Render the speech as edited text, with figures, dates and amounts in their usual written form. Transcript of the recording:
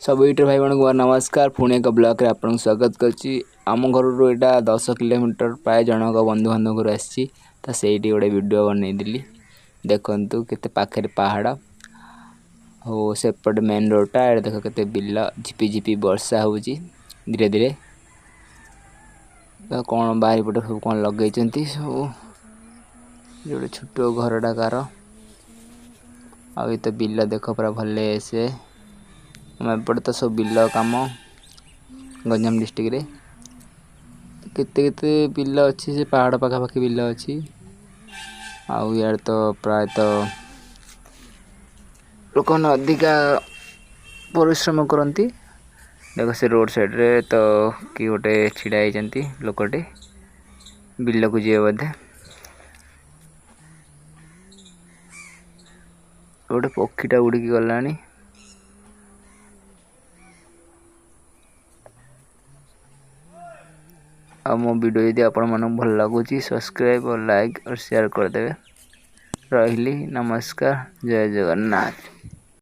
सब यूट्यूब भाई को नमस्कार। पुणे एक ब्लॉग रे आपन स्वागत करछि। आम घर एटा 10 किलोमीटर प्राय जनक बंधु बांधव घर आसी तो सेठी गोटे वीडियो बनै दिली। देखंतु केते पाखरे पहाड़ हो सेपट मेन रोडटा ए देखो केते बिल झिपी झिपी वर्षा होउची धीरे धीरे। तो कोन बाहरी पटे सब कोन लगै चंती सब जोड़े छोटो घरटा कार आ तो बिल देखो पूरा भले से एपटे तो सब बिल कम गंजाम डिस्ट्रिक्ट रे केते केते बिल अच्छी से पहाड़ पाखापाखि बिल अच्छी आउ यार तो प्राय तो लोक अधिका परिश्रम करती। देखो से रोड साइड रे तो कि गोटे छिड़ा होती लोकटे बिल को जी बोधे गोटे पक्षीटा उड़िकी गलानी। आ मो वीडियो यदि आपण मन भल लगुची सब्सक्राइब और लाइक और शेयर कर देबे। रहिली नमस्कार, जय जगन्नाथ।